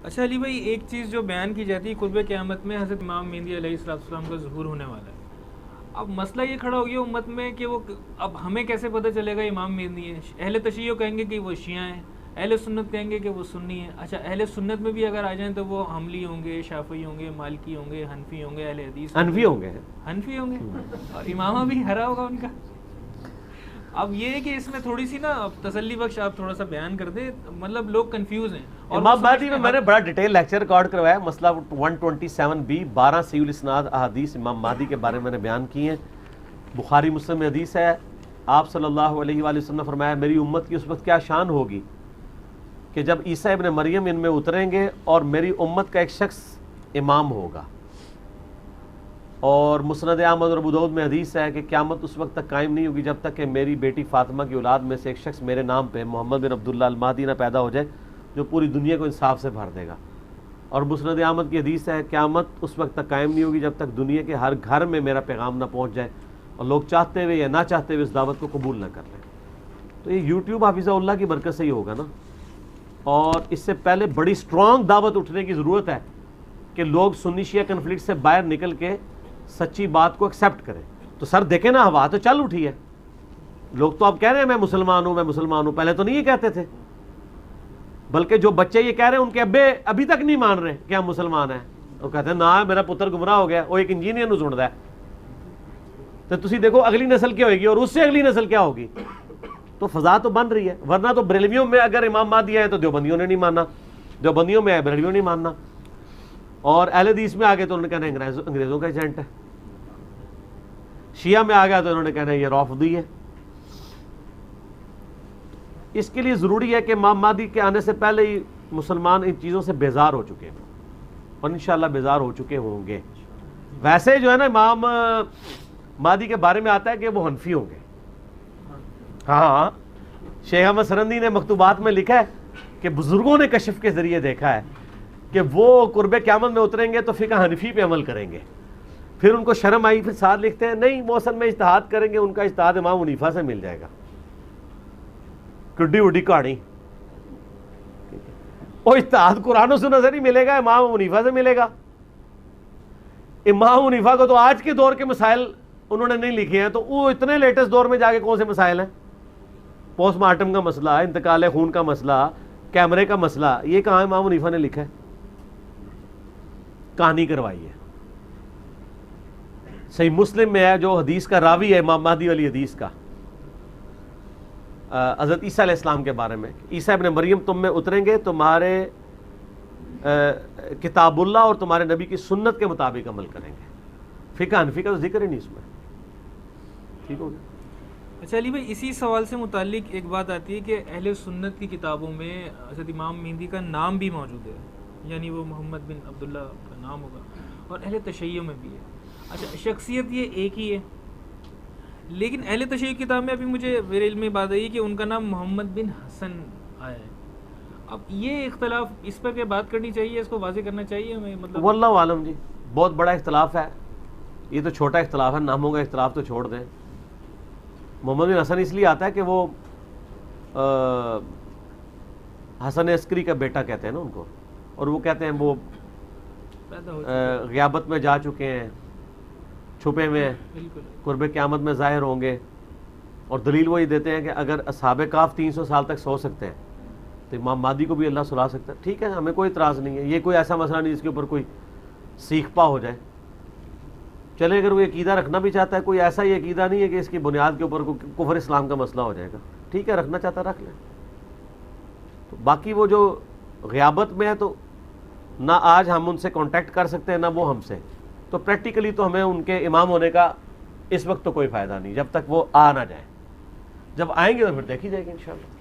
اچھا علی بھائی، ایک چیز جو بیان کی جاتی ہے قرب قیامت میں حضرت امام مہدی علیہ السلام کا ظہور ہونے والا ہے. اب مسئلہ یہ کھڑا ہو گیا امت میں کہ وہ اب ہمیں کیسے پتہ چلے گا امام مہدی ہے؟ اہل تشیع کہیں گے کہ وہ شیعہ ہیں، اہل سنت کہیں گے کہ وہ سنی ہیں. اچھا اہل سنت میں بھی اگر آ جائیں تو وہ حنبلی ہوں گے، شافعی ہوں گے، مالکی ہوں گے، حنفی ہوں گے، اہل حدیث حنفی ہوں گے اور امامہ بھی ہرا ہوگا ان کا. اب یہ ہے کہ اس میں تھوڑی سی نا تسلی بخش آپ تھوڑا سا بیان کر دیں، مطلب لوگ کنفیوز ہیں. امام مہدی میں میں نے بڑا ڈیٹیل لیکچر ریکارڈ کروایا، مسئلہ 127B 12 صحیح الاسناد احادیث امام مہدی کے بارے میں نے بیان کی ہیں. بخاری مسلم میں حدیث ہے، آپ صلی اللہ علیہ وآلہ وسلم نے فرمایا میری امت کی اس وقت کیا شان ہوگی کہ جب عیسیٰ ابن مریم ان میں اتریں گے اور میری امت کا ایک شخص امام ہوگا. اور مسند احمد اور ابو داؤد میں حدیث ہے کہ قیامت اس وقت تک قائم نہیں ہوگی جب تک کہ میری بیٹی فاطمہ کی اولاد میں سے ایک شخص میرے نام پہ محمد بن عبداللہ المہدی نہ پیدا ہو جائے جو پوری دنیا کو انصاف سے بھر دے گا. اور مسند احمد کی حدیث ہے قیامت اس وقت تک قائم نہیں ہوگی جب تک دنیا کے ہر گھر میں میرا پیغام نہ پہنچ جائے اور لوگ چاہتے ہوئے یا نہ چاہتے ہوئے اس دعوت کو قبول نہ کر لیں. تو یہ یوٹیوب حافظہ اللہ کی برکت سے ہی ہوگا نا. اور اس سے پہلے بڑی سٹرونگ دعوت اٹھنے کی ضرورت ہے کہ لوگ سنی شیعہ کنفلکٹ سے باہر نکل کے سچی بات کو ایکسیپٹ کریں. تو سر دیکھیں نا، ہوا تو چل اٹھی ہے. لوگ تو اب کہہ رہے ہیں میں مسلمان ہوں، میں مسلمان ہوں. پہلے تو نہیں یہ کہتے تھے، بلکہ جو بچے یہ کہہ رہے ہیں ان کے ابے ابھی تک نہیں مان رہے کہ ہم مسلمان ہیں. وہ کہتے ہیں نا میرا پتر گمراہ ہو گیا، وہ ایک انجینئر نو سنتا ہے. تو تسی دیکھو اگلی نسل کیا ہوگی اور اس سے اگلی نسل کیا ہوگی. تو فضا تو بن رہی ہے. ورنہ تو بریلویوں میں اگر امام مہدی آئے تو دیوبندیوں نے نہیں ماننا، دیوبندیوں میں آئے بریلویوں نے نہیں ماننا، اور اہل حدیث میں آگے تو انہوں نے کہنا ہے انگریزوں کا ایجنٹ ہے، شیعہ میں آ گیا تو انہوں نے کہنا ہے یہ رافضی ہے. اس کے لیے ضروری ہے کہ امام مہدی کے آنے سے پہلے ہی مسلمان ان چیزوں سے بیزار ہو چکے ہیں اور انشاءاللہ بیزار ہو چکے ہوں گے. ویسے جو ہے نا امام مہدی کے بارے میں آتا ہے کہ وہ حنفی ہوں گے. ہاں، شیخ احمد سرندی نے مکتوبات میں لکھا ہے کہ بزرگوں نے کشف کے ذریعے دیکھا ہے کہ وہ قرب قیامت میں اتریں گے تو فقہ حنفی پہ عمل کریں گے. پھر ان کو شرم آئی، پھر ساتھ لکھتے ہیں نہیں موسم میں اجتہاد کریں گے، ان کا اجتہاد امام حنیفہ سے مل جائے گا. کڈی وڈی کہانی، وہ اجتہاد قرآن و سنت سے نہیں ملے گا، امام حنیفہ سے ملے گا. امام حنیفہ کو تو آج کے دور کے مسائل انہوں نے نہیں لکھے ہیں، تو وہ اتنے لیٹسٹ دور میں جا کے کون سے مسائل ہیں؟ پوسٹ مارٹم کا مسئلہ، انتقال خون کا مسئلہ، کیمرے کا مسئلہ، یہ کہاں امام حنیفہ نے لکھا ہے؟ کہانی کروائی ہے. صحیح مسلم میں ہے جو حدیث کا راوی ہے امام مہدی والی حدیث کا، حضرت عیسیٰ علیہ السلام کے بارے میں، عیسیٰ ابن مریم تم میں اتریں گے، تمہارے کتاب اللہ اور تمہارے نبی کی سنت کے مطابق عمل کریں گے. فقہ حنفی کا تو ذکر ہی نہیں اس میں. ٹھیک ہو گیا. اچھا علی بھائی، اسی سوال سے متعلق ایک بات آتی ہے کہ اہل سنت کی کتابوں میں حضرت امام مہدی کا نام بھی موجود ہے، یعنی وہ محمد بن عبداللہ کا نام ہوگا، اور اہل تشیع میں بھی ہے. اچھا شخصیت یہ ایک ہی ہے، لیکن اہل تشیع کی کتاب میں ابھی مجھے میرے علم میں بات آئی کہ ان کا نام محمد بن حسن آیا ہے. اب یہ اختلاف، اس پر کیا بات کرنی چاہیے، اس کو واضح کرنا چاہیے ہمیں؟ مطلب واللہ عالم جی، بہت بڑا اختلاف ہے. یہ تو چھوٹا اختلاف ہے، ناموں کا اختلاف تو چھوڑ دیں. محمد بن حسن اس لیے آتا ہے کہ وہ حسن عسکری کا بیٹا کہتے ہیں نا ان کو، اور وہ کہتے ہیں وہ غیابت میں جا چکے ہیں، چھپے میں قرب قیامت میں ظاہر ہوں گے. اور دلیل وہ یہ دیتے ہیں کہ اگر اصحاب کہف 300 سال تک سو سکتے ہیں تو امام مہدی کو بھی اللہ سلا سکتا ہے. ٹھیک ہے، ہمیں کوئی اعتراض نہیں ہے، یہ کوئی ایسا مسئلہ نہیں جس کے اوپر کوئی سیکھ پا ہو جائے. چلے اگر وہ عقیدہ رکھنا بھی چاہتا ہے، کوئی ایسا ہی عقیدہ نہیں ہے کہ اس کی بنیاد کے اوپر کفر اسلام کا مسئلہ ہو جائے گا. ٹھیک ہے، رکھنا چاہتا رکھ لیں. تو باقی وہ جو غیابت میں ہے تو نہ آج ہم ان سے کانٹیکٹ کر سکتے ہیں نہ وہ ہم سے، تو پریکٹیکلی تو ہمیں ان کے امام ہونے کا اس وقت تو کوئی فائدہ نہیں جب تک وہ آ نہ جائیں. جب آئیں گے تو پھر دیکھی جائے گی انشاءاللہ.